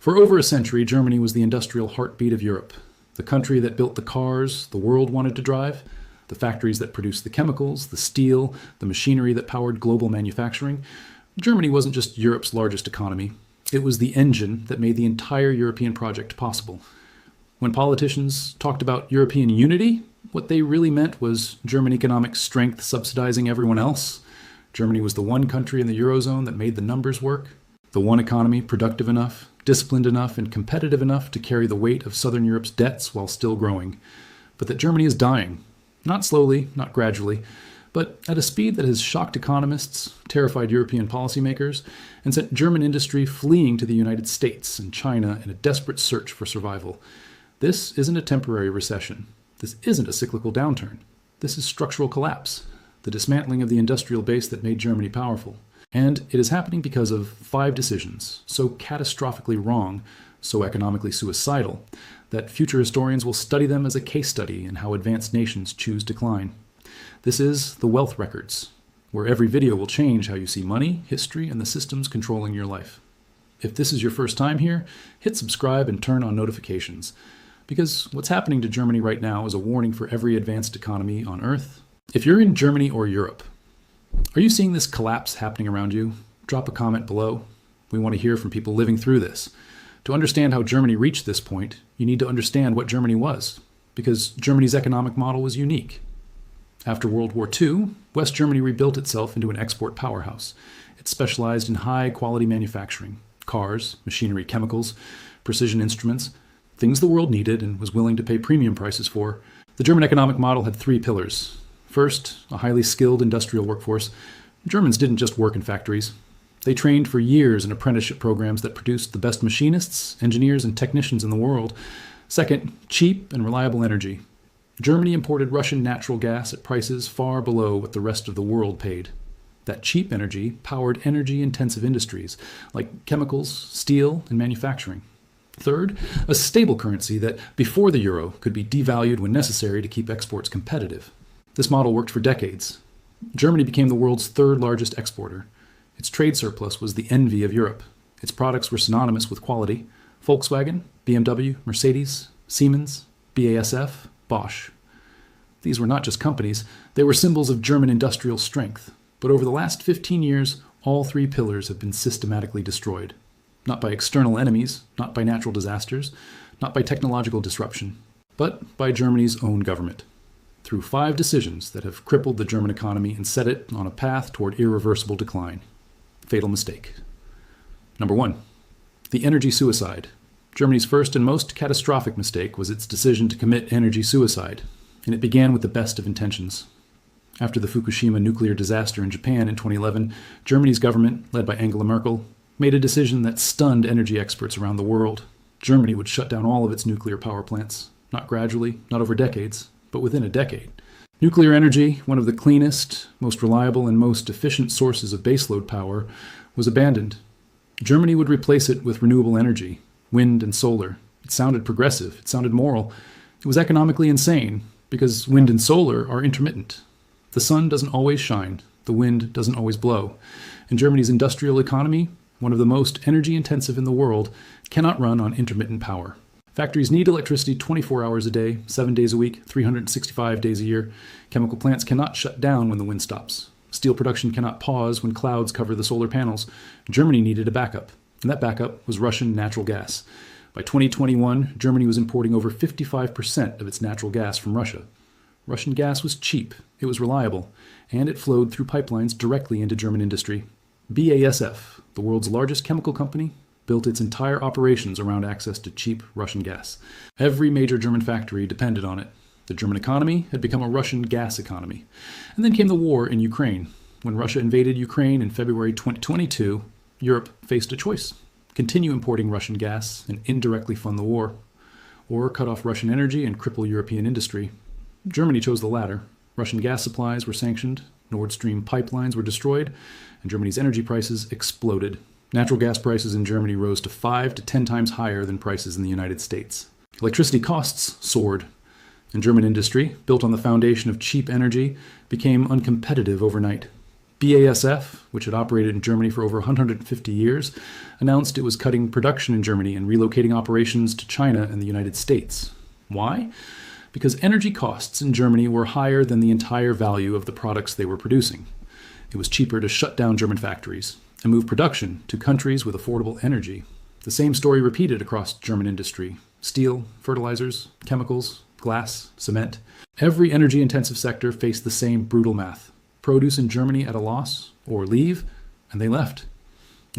For over a century, Germany was the industrial heartbeat of Europe, the country that built the cars the world wanted to drive, the factories that produced the chemicals, the steel, the machinery that powered global manufacturing. Germany wasn't just Europe's largest economy. It was the engine that made the entire European project possible. When politicians talked about European unity, what they really meant was German economic strength subsidizing everyone else. Germany was the one country in the Eurozone that made the numbers work, the one economy productive enough, disciplined enough, and competitive enough to carry the weight of Southern Europe's debts while still growing. But that Germany is dying. Not slowly, not gradually, but at a speed that has shocked economists, terrified European policymakers, and sent German industry fleeing to the United States and China in a desperate search for survival. This isn't a temporary recession. This isn't a cyclical downturn. This is structural collapse, the dismantling of the industrial base that made Germany powerful. And it is happening because of 5 decisions, so catastrophically wrong, so economically suicidal, that future historians will study them as a case study in how advanced nations choose decline. This is the Wealth Records, where every video will change how you see money, history, and the systems controlling your life. If this is your first time here, hit subscribe and turn on notifications, because what's happening to Germany right now is a warning for every advanced economy on Earth. If you're in Germany or Europe, are you seeing this collapse happening around you? Drop a comment below. We want to hear from people living through this. To understand how Germany reached this point, you need to understand what Germany was, because Germany's economic model was unique. After World War II, West Germany rebuilt itself into an export powerhouse. It specialized in high-quality manufacturing, cars, machinery, chemicals, precision instruments, things the world needed and was willing to pay premium prices for. The German economic model had 3 pillars. First, a highly skilled industrial workforce. Germans didn't just work in factories. They trained for years in apprenticeship programs that produced the best machinists, engineers, and technicians in the world. Second, cheap and reliable energy. Germany imported Russian natural gas at prices far below what the rest of the world paid. That cheap energy powered energy-intensive industries like chemicals, steel, and manufacturing. Third, a stable currency that, before the euro, could be devalued when necessary to keep exports competitive. This model worked for decades. Germany became the world's 3rd largest exporter. Its trade surplus was the envy of Europe. Its products were synonymous with quality. Volkswagen, BMW, Mercedes, Siemens, BASF, Bosch. These were not just companies, they were symbols of German industrial strength. But over the last 15 years, all 3 pillars have been systematically destroyed. Not by external enemies, not by natural disasters, not by technological disruption, but by Germany's own government, through 5 decisions that have crippled the German economy and set it on a path toward irreversible decline. Fatal mistake. Number 1. The energy suicide. Germany's first and most catastrophic mistake was its decision to commit energy suicide, and it began with the best of intentions. After the Fukushima nuclear disaster in Japan in 2011, Germany's government, led by Angela Merkel, made a decision that stunned energy experts around the world. Germany would shut down all of its nuclear power plants, not gradually, not over decades, but within a decade. Nuclear energy, one of the cleanest, most reliable, and most efficient sources of baseload power, was abandoned. Germany would replace it with renewable energy, wind and solar. It sounded progressive, it sounded moral. It was economically insane, because wind and solar are intermittent. The sun doesn't always shine, the wind doesn't always blow. And Germany's industrial economy, one of the most energy-intensive in the world, cannot run on intermittent power. Factories need electricity 24 hours a day, 7 days a week, 365 days a year. Chemical plants cannot shut down when the wind stops. Steel production cannot pause when clouds cover the solar panels. Germany needed a backup, and that backup was Russian natural gas. By 2021, Germany was importing over 55% of its natural gas from Russia. Russian gas was cheap, it was reliable, and it flowed through pipelines directly into German industry. BASF, the world's largest chemical company, built its entire operations around access to cheap Russian gas. Every major German factory depended on it. The German economy had become a Russian gas economy. And then came the war in Ukraine. When Russia invaded Ukraine in February 2022, Europe faced a choice: continue importing Russian gas and indirectly fund the war, or cut off Russian energy and cripple European industry. Germany chose the latter. Russian gas supplies were sanctioned, Nord Stream pipelines were destroyed, and Germany's energy prices exploded. Natural gas prices in Germany rose to 5 to 10 times higher than prices in the United States. Electricity costs soared, and German industry, built on the foundation of cheap energy, became uncompetitive overnight. BASF, which had operated in Germany for over 150 years, announced it was cutting production in Germany and relocating operations to China and the United States. Why? Because energy costs in Germany were higher than the entire value of the products they were producing. It was cheaper to shut down German factories and move production to countries with affordable energy. The same story repeated across German industry: steel, fertilizers, chemicals, glass, cement. Every energy-intensive sector faced the same brutal math. Produce in Germany at a loss, or leave, and they left.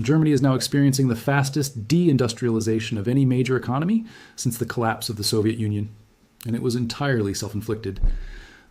Germany is now experiencing the fastest deindustrialization of any major economy since the collapse of the Soviet Union, and it was entirely self-inflicted.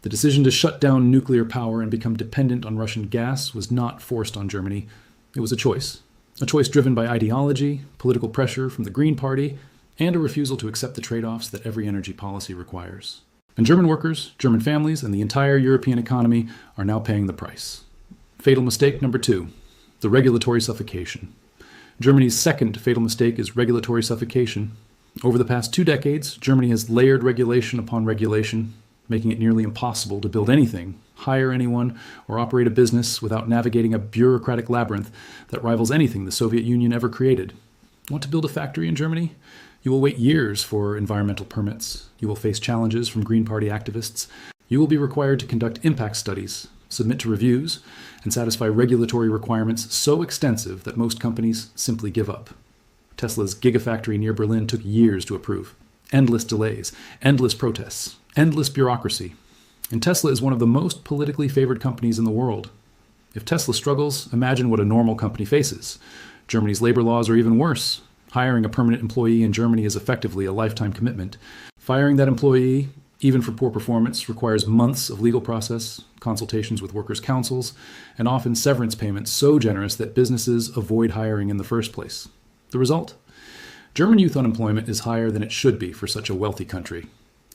The decision to shut down nuclear power and become dependent on Russian gas was not forced on Germany. It was a choice driven by ideology, political pressure from the Green Party, and a refusal to accept the trade-offs that every energy policy requires. And German workers, German families, and the entire European economy are now paying the price. Fatal mistake number 2, the regulatory suffocation. Germany's second fatal mistake is regulatory suffocation. Over the past 2 decades, Germany has layered regulation upon regulation, making it nearly impossible to build anything, hire anyone, or operate a business without navigating a bureaucratic labyrinth that rivals anything the Soviet Union ever created. Want to build a factory in Germany? You will wait years for environmental permits. You will face challenges from Green Party activists. You will be required to conduct impact studies, submit to reviews, and satisfy regulatory requirements so extensive that most companies simply give up. Tesla's Gigafactory near Berlin took years to approve. Endless delays, endless protests, endless bureaucracy. And Tesla is one of the most politically favored companies in the world. If Tesla struggles, imagine what a normal company faces. Germany's labor laws are even worse. Hiring a permanent employee in Germany is effectively a lifetime commitment. Firing that employee, even for poor performance, requires months of legal process, consultations with workers' councils, and often severance payments so generous that businesses avoid hiring in the first place. The result? German youth unemployment is higher than it should be for such a wealthy country.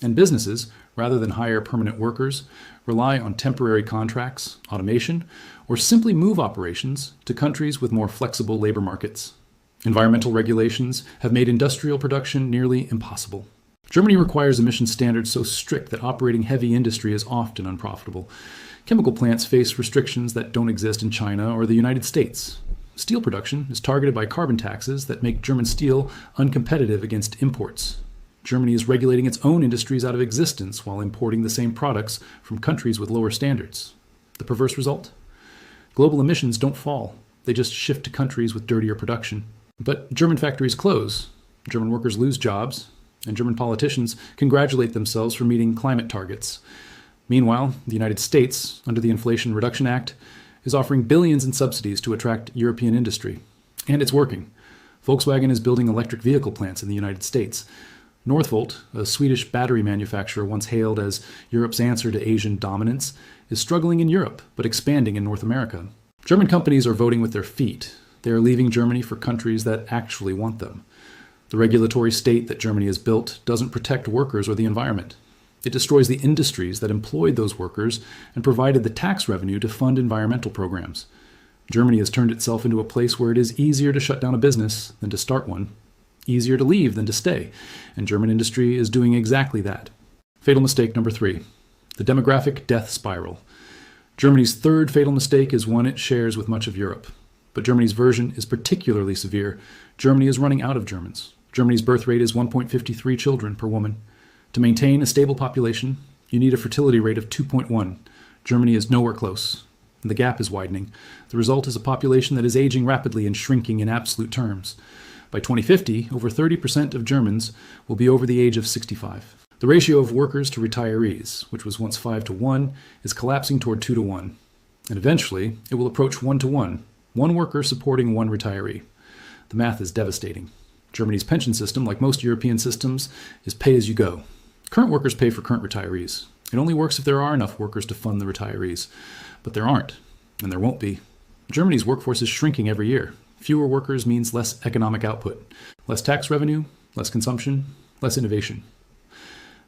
And businesses, rather than hire permanent workers, rely on temporary contracts, automation, or simply move operations to countries with more flexible labor markets. Environmental regulations have made industrial production nearly impossible. Germany requires emission standards so strict that operating heavy industry is often unprofitable. Chemical plants face restrictions that don't exist in China or the United States. Steel production is targeted by carbon taxes that make German steel uncompetitive against imports. Germany is regulating its own industries out of existence while importing the same products from countries with lower standards. The perverse result? Global emissions don't fall. They just shift to countries with dirtier production. But German factories close, German workers lose jobs, and German politicians congratulate themselves for meeting climate targets. Meanwhile, the United States, under the Inflation Reduction Act, is offering billions in subsidies to attract European industry. And it's working. Volkswagen is building electric vehicle plants in the United States. Northvolt, a Swedish battery manufacturer once hailed as Europe's answer to Asian dominance, is struggling in Europe, but expanding in North America. German companies are voting with their feet. They are leaving Germany for countries that actually want them. The regulatory state that Germany has built doesn't protect workers or the environment. It destroys the industries that employed those workers and provided the tax revenue to fund environmental programs. Germany has turned itself into a place where it is easier to shut down a business than to start one, easier to leave than to stay, and German industry is doing exactly that. Fatal mistake number 3, the demographic death spiral. Germany's third fatal mistake is one it shares with much of Europe. But Germany's version is particularly severe. Germany is running out of Germans. Germany's birth rate is 1.53 children per woman. To maintain a stable population, you need a fertility rate of 2.1. Germany is nowhere close, and the gap is widening. The result is a population that is aging rapidly and shrinking in absolute terms. By 2050, over 30% of Germans will be over the age of 65. The ratio of workers to retirees, which was once 5-to-1, is collapsing toward 2-to-1. And eventually, it will approach 1-to-1. One worker supporting one retiree. The math is devastating. Germany's pension system, like most European systems, is pay-as-you-go. Current workers pay for current retirees. It only works if there are enough workers to fund the retirees. But there aren't, and there won't be. Germany's workforce is shrinking every year. Fewer workers means less economic output, less tax revenue, less consumption, less innovation.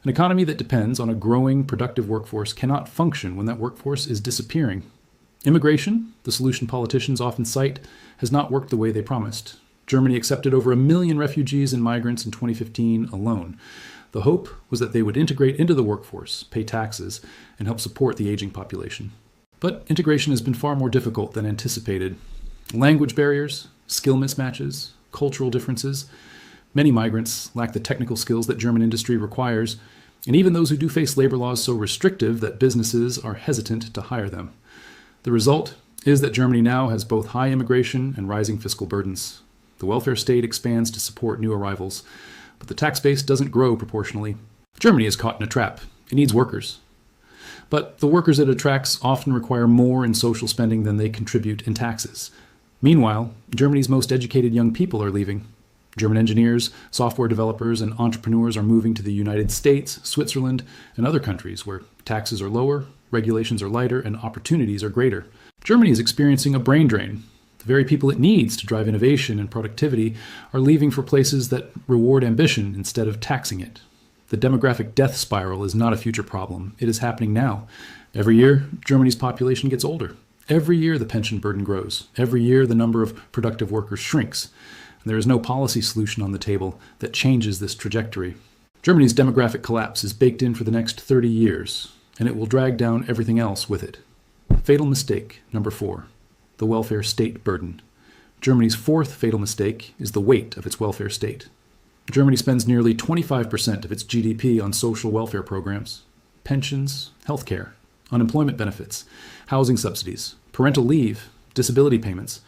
An economy that depends on a growing, productive workforce cannot function when that workforce is disappearing. Immigration, the solution politicians often cite, has not worked the way they promised. Germany accepted over 1 million refugees and migrants in 2015 alone. The hope was that they would integrate into the workforce, pay taxes, and help support the aging population. But integration has been far more difficult than anticipated. Language barriers, skill mismatches, cultural differences. Many migrants lack the technical skills that German industry requires, and even those who do face labor laws so restrictive that businesses are hesitant to hire them. The result is that Germany now has both high immigration and rising fiscal burdens. The welfare state expands to support new arrivals, but the tax base doesn't grow proportionally. Germany is caught in a trap. It needs workers. But the workers it attracts often require more in social spending than they contribute in taxes. Meanwhile, Germany's most educated young people are leaving. German engineers, software developers, and entrepreneurs are moving to the United States, Switzerland, and other countries where taxes are lower, regulations are lighter, and opportunities are greater. Germany is experiencing a brain drain. The very people it needs to drive innovation and productivity are leaving for places that reward ambition instead of taxing it. The demographic death spiral is not a future problem. It is happening now. Every year, Germany's population gets older. Every year, the pension burden grows. Every year, the number of productive workers shrinks. And there is no policy solution on the table that changes this trajectory. Germany's demographic collapse is baked in for the next 30 years, and it will drag down everything else with it. Fatal mistake, number 4, the welfare state burden. Germany's fourth fatal mistake is the weight of its welfare state. Germany spends nearly 25% of its GDP on social welfare programs, pensions, healthcare, unemployment benefits, housing subsidies, parental leave, disability payments.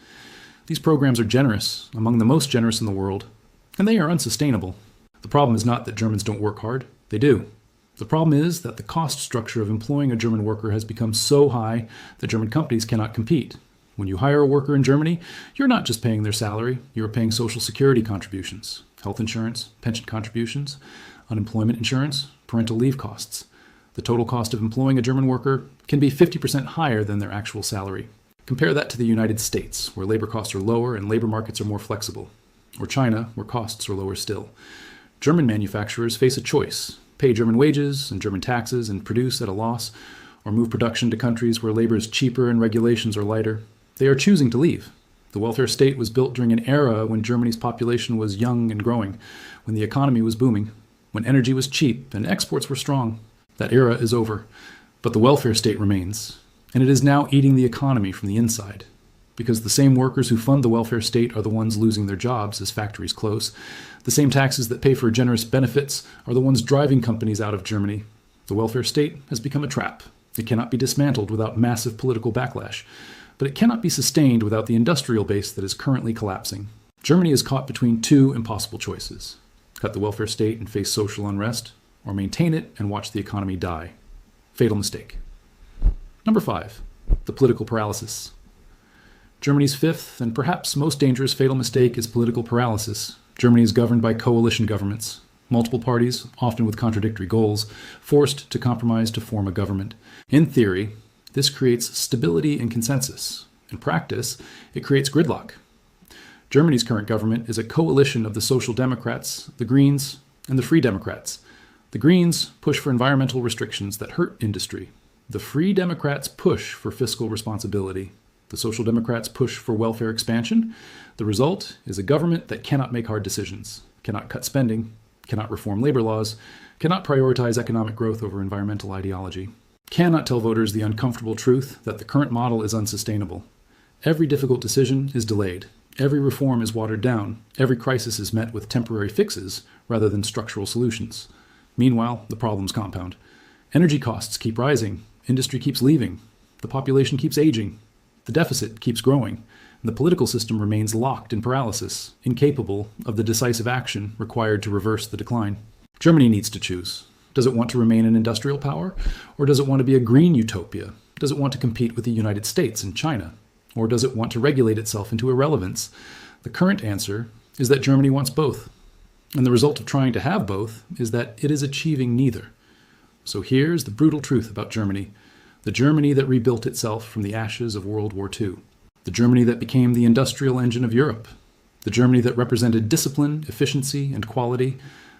These programs are generous, among the most generous in the world, and they are unsustainable. The problem is not that Germans don't work hard. They do. The problem is that the cost structure of employing a German worker has become so high that German companies cannot compete. When you hire a worker in Germany, you're not just paying their salary, you're paying social security contributions, health insurance, pension contributions, unemployment insurance, parental leave costs. The total cost of employing a German worker can be 50% higher than their actual salary. Compare that to the United States, where labor costs are lower and labor markets are more flexible, or China, where costs are lower still. German manufacturers face a choice: pay German wages and German taxes and produce at a loss, or move production to countries where labor is cheaper and regulations are lighter. They are choosing to leave. The welfare state was built during an era when Germany's population was young and growing, when the economy was booming, when energy was cheap and exports were strong. That era is over, but the welfare state remains, and it is now eating the economy from the inside. Because the same workers who fund the welfare state are the ones losing their jobs as factories close. The same taxes that pay for generous benefits are the ones driving companies out of Germany. The welfare state has become a trap. It cannot be dismantled without massive political backlash, but it cannot be sustained without the industrial base that is currently collapsing. Germany is caught between two impossible choices: cut the welfare state and face social unrest, or maintain it and watch the economy die. Fatal mistake. Number 5, the political paralysis. Germany's fifth and perhaps most dangerous fatal mistake is political paralysis. Germany is governed by coalition governments, multiple parties, often with contradictory goals, forced to compromise to form a government. In theory, this creates stability and consensus. In practice, it creates gridlock. Germany's current government is a coalition of the Social Democrats, the Greens, and the Free Democrats. The Greens push for environmental restrictions that hurt industry. The Free Democrats push for fiscal responsibility. The Social Democrats push for welfare expansion. The result is a government that cannot make hard decisions, cannot cut spending, cannot reform labor laws, cannot prioritize economic growth over environmental ideology, cannot tell voters the uncomfortable truth that the current model is unsustainable. Every difficult decision is delayed. Every reform is watered down. Every crisis is met with temporary fixes rather than structural solutions. Meanwhile, the problems compound. Energy costs keep rising. Industry keeps leaving. The population keeps aging. The deficit keeps growing, and the political system remains locked in paralysis, incapable of the decisive action required to reverse the decline. Germany needs to choose. Does it want to remain an industrial power, or does it want to be a green utopia? Does it want to compete with the United States and China, or does it want to regulate itself into irrelevance? The current answer is that Germany wants both, and the result of trying to have both is that it is achieving neither. So here's the brutal truth about Germany. The Germany that rebuilt itself from the ashes of World War II. The Germany that became the industrial engine of Europe. The Germany that represented discipline, efficiency, and quality.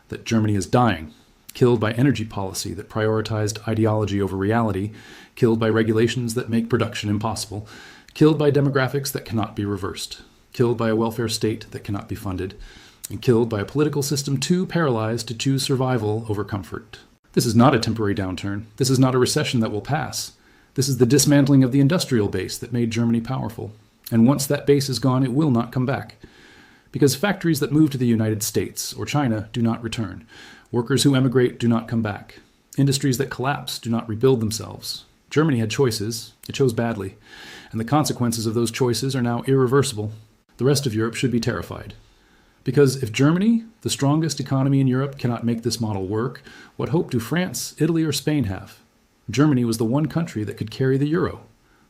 That Germany is dying, killed by energy policy that prioritized ideology over reality, killed by regulations that make production impossible, killed by demographics that cannot be reversed, killed by a welfare state that cannot be funded, and killed by a political system too paralyzed to choose survival over comfort. This is not a temporary downturn. This is not a recession that will pass. This is the dismantling of the industrial base that made Germany powerful. And once that base is gone, it will not come back. Because factories that move to the United States or China do not return. Workers who emigrate do not come back. Industries that collapse do not rebuild themselves. Germany had choices. It chose badly. And the consequences of those choices are now irreversible. The rest of Europe should be terrified. Because if Germany, the strongest economy in Europe, cannot make this model work, what hope do France, Italy, or Spain have? Germany was the one country that could carry the euro,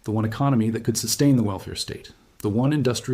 the one economy that could sustain the welfare state, the one industrial